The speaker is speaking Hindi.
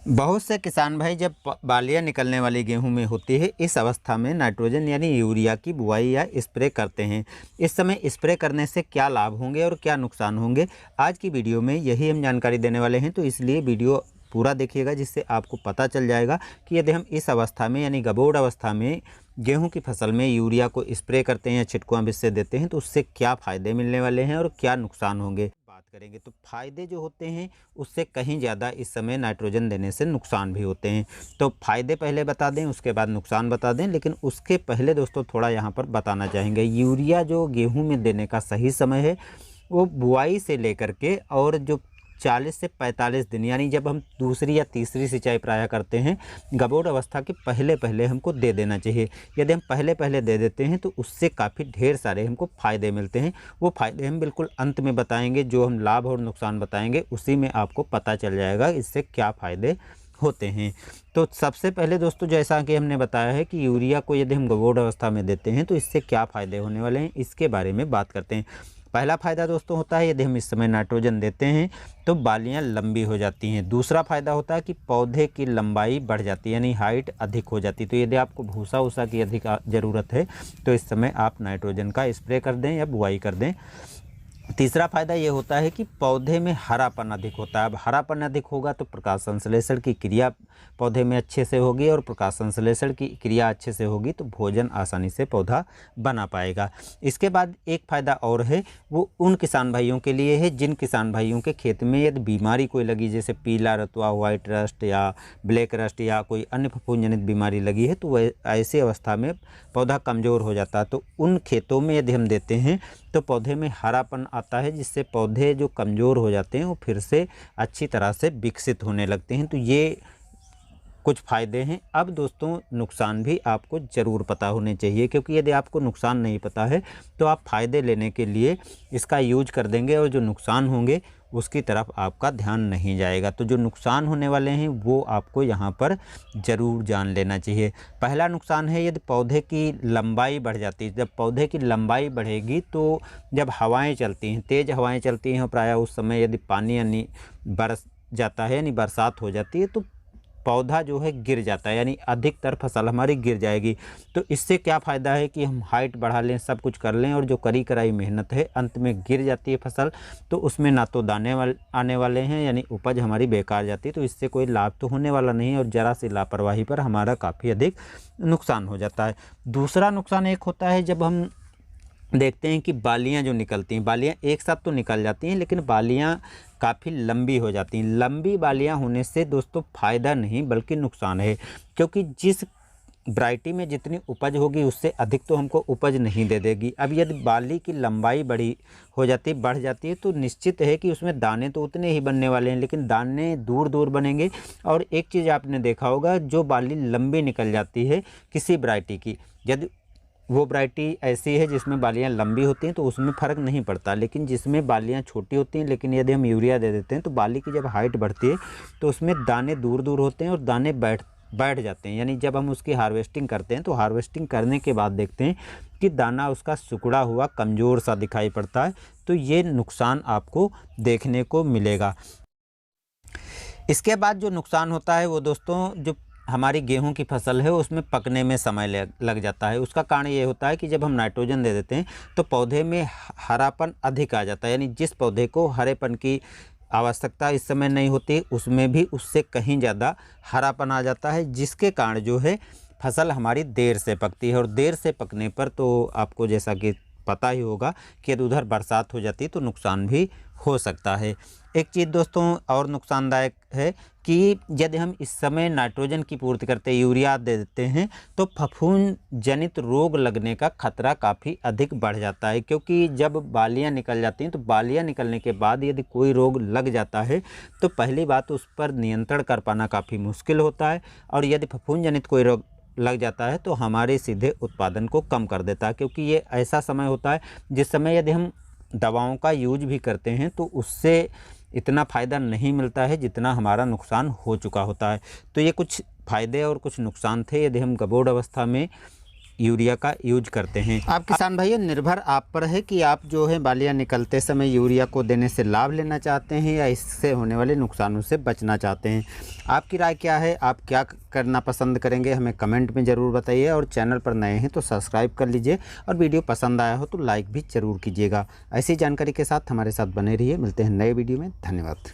बहुत से किसान भाई जब बालियां निकलने वाली गेहूं में होती है, इस अवस्था में नाइट्रोजन यानी यूरिया की बुआई या स्प्रे करते हैं। इस समय स्प्रे करने से क्या लाभ होंगे और क्या नुकसान होंगे, आज की वीडियो में यही हम जानकारी देने वाले हैं। तो इसलिए वीडियो पूरा देखिएगा, जिससे आपको पता चल जाएगा कि यदि हम इस अवस्था में यानी गबोड़ अवस्था में गेहूं की फसल में यूरिया को स्प्रे करते हैं या छिटकुआ विषय देते हैं तो उससे क्या फ़ायदे मिलने वाले हैं और क्या नुकसान होंगे बात करेंगे। तो फ़ायदे जो होते हैं उससे कहीं ज़्यादा इस समय नाइट्रोजन देने से नुकसान भी होते हैं। तो फ़ायदे पहले बता दें, उसके बाद नुकसान बता दें। लेकिन उसके पहले दोस्तों थोड़ा यहाँ पर बताना चाहेंगे, यूरिया जो गेहूँ में देने का सही समय है वो बुआई से लेकर के और जो 40 से 45 दिन यानी जब हम दूसरी या तीसरी सिंचाई प्रायः करते हैं, गबोड़ अवस्था के पहले पहले हमको दे देना चाहिए। यदि हम पहले पहले दे देते हैं तो उससे काफ़ी ढेर सारे हमको फ़ायदे मिलते हैं। वो फ़ायदे हम बिल्कुल अंत में बताएंगे, जो हम लाभ और नुकसान बताएंगे उसी में आपको पता चल जाएगा इससे क्या फ़ायदे होते हैं। तो सबसे पहले दोस्तों, जैसा कि हमने बताया है कि यूरिया को यदि हम गबोड़ अवस्था में देते हैं तो इससे क्या फ़ायदे होने वाले हैं, इसके बारे में बात करते हैं। पहला फ़ायदा दोस्तों होता है, यदि हम इस समय नाइट्रोजन देते हैं तो बालियां लंबी हो जाती हैं। दूसरा फ़ायदा होता है कि पौधे की लंबाई बढ़ जाती है यानी हाइट अधिक हो जाती है। तो यदि आपको भूसा वूसा की अधिक ज़रूरत है तो इस समय आप नाइट्रोजन का स्प्रे कर दें या बुआई कर दें। तीसरा फ़ायदा ये होता है कि पौधे में हरापन अधिक होता है। अब हरापन अधिक होगा तो प्रकाश संश्लेषण की क्रिया पौधे में अच्छे से होगी, और प्रकाश संश्लेषण की क्रिया अच्छे से होगी तो भोजन आसानी से पौधा बना पाएगा। इसके बाद एक फ़ायदा और है, वो उन किसान भाइयों के लिए है जिन किसान भाइयों के खेत में यदि बीमारी कोई लगी, जैसे पीला रतुआ, वाइट रस्ट या ब्लैक रस्ट या कोई अन्य फफूंदजनित बीमारी लगी है, तो वह ऐसी अवस्था में पौधा कमज़ोर हो जाता है। तो उन खेतों में यदि हम देते हैं तो पौधे में हरापन आता है, जिससे पौधे जो कमज़ोर हो जाते हैं वो फिर से अच्छी तरह से विकसित होने लगते हैं। तो ये कुछ फ़ायदे हैं। अब दोस्तों नुकसान भी आपको ज़रूर पता होने चाहिए, क्योंकि यदि आपको नुकसान नहीं पता है तो आप फ़ायदे लेने के लिए इसका यूज कर देंगे और जो नुकसान होंगे उसकी तरफ आपका ध्यान नहीं जाएगा। तो जो नुकसान होने वाले हैं वो आपको यहाँ पर ज़रूर जान लेना चाहिए। पहला नुकसान है, यदि पौधे की लंबाई बढ़ जाती है। जब पौधे की लंबाई बढ़ेगी तो जब हवाएं चलती हैं, तेज़ हवाएं चलती हैं, प्रायः उस समय यदि पानी यानी बरस जाता है यानी बरसात हो जाती है, तो पौधा जो है गिर जाता है, यानी अधिकतर फसल हमारी गिर जाएगी। तो इससे क्या फ़ायदा है कि हम हाइट बढ़ा लें, सब कुछ कर लें, और जो करी कराई मेहनत है अंत में गिर जाती है फसल, तो उसमें ना तो दाने आने वाले हैं यानी उपज हमारी बेकार जाती है। तो इससे कोई लाभ तो होने वाला नहीं है, और ज़रा सी लापरवाही पर हमारा काफ़ी अधिक नुकसान हो जाता है। दूसरा नुकसान एक होता है, जब हम देखते हैं कि बालियां जो निकलती हैं, बालियां एक साथ तो निकल जाती हैं लेकिन बालियां काफ़ी लंबी हो जाती हैं। लंबी बालियां होने से दोस्तों फ़ायदा नहीं बल्कि नुकसान है, क्योंकि जिस वैरायटी में जितनी उपज होगी उससे अधिक तो हमको उपज नहीं दे देगी। अब यदि बाली की लंबाई बढ़ जाती है तो निश्चित है कि उसमें दाने तो उतने ही बनने वाले हैं, लेकिन दाने दूर दूर बनेंगे। और एक चीज़ आपने देखा होगा, जो बाली लंबी निकल जाती है किसी वैरायटी की, यदि वो वैरायटी ऐसी है जिसमें बालियां लंबी होती हैं तो उसमें फ़र्क नहीं पड़ता, लेकिन जिसमें बालियां छोटी होती हैं, लेकिन यदि हम यूरिया दे देते हैं तो बाली की जब हाइट बढ़ती है तो उसमें दाने दूर दूर होते हैं और दाने बैठ जाते हैं। यानी जब हम उसकी हार्वेस्टिंग करते हैं तो हार्वेस्टिंग करने के बाद देखते हैं कि दाना उसका सिकुड़ा हुआ कमज़ोर सा दिखाई पड़ता है। तो ये नुकसान आपको देखने को मिलेगा। इसके बाद जो नुकसान होता है वो दोस्तों, जो हमारी गेहूं की फसल है उसमें पकने में समय लग जाता है। उसका कारण ये होता है कि जब हम नाइट्रोजन दे देते हैं तो पौधे में हरापन अधिक आ जाता है, यानी जिस पौधे को हरेपन की आवश्यकता इस समय नहीं होती उसमें भी उससे कहीं ज़्यादा हरापन आ जाता है, जिसके कारण जो है फसल हमारी देर से पकती है। और देर से पकने पर तो आपको जैसा कि पता ही होगा कि यदि उधर बरसात हो जाती तो नुकसान भी हो सकता है। एक चीज़ दोस्तों और नुकसानदायक है कि यदि हम इस समय नाइट्रोजन की पूर्ति करते यूरिया दे देते हैं तो फफूंद जनित रोग लगने का खतरा काफ़ी अधिक बढ़ जाता है, क्योंकि जब बालियां निकल जाती हैं तो बालियां निकलने के बाद यदि कोई रोग लग जाता है तो पहली बात उस पर नियंत्रण कर पाना काफ़ी मुश्किल होता है, और यदि फफूंद जनित कोई रोग लग जाता है तो हमारे सीधे उत्पादन को कम कर देता है, क्योंकि ये ऐसा समय होता है जिस समय यदि हम दवाओं का यूज भी करते हैं तो उससे इतना फ़ायदा नहीं मिलता है जितना हमारा नुकसान हो चुका होता है। तो ये कुछ फ़ायदे और कुछ नुकसान थे यदि हम गबोड़ अवस्था में यूरिया का यूज करते हैं। आप किसान भाइयों, निर्भर आप पर है कि आप जो है बालियाँ निकलते समय यूरिया को देने से लाभ लेना चाहते हैं या इससे होने वाले नुकसानों से बचना चाहते हैं। आपकी राय क्या है? आप क्या करना पसंद करेंगे? हमें कमेंट में ज़रूर बताइए और चैनल पर नए हैं तो सब्सक्राइब कर लीजिए और वीडियो पसंद आया हो तो लाइक भी ज़रूर कीजिएगा। ऐसी जानकारी के साथ हमारे साथ बने रहिए। मिलते हैं नए वीडियो में। धन्यवाद।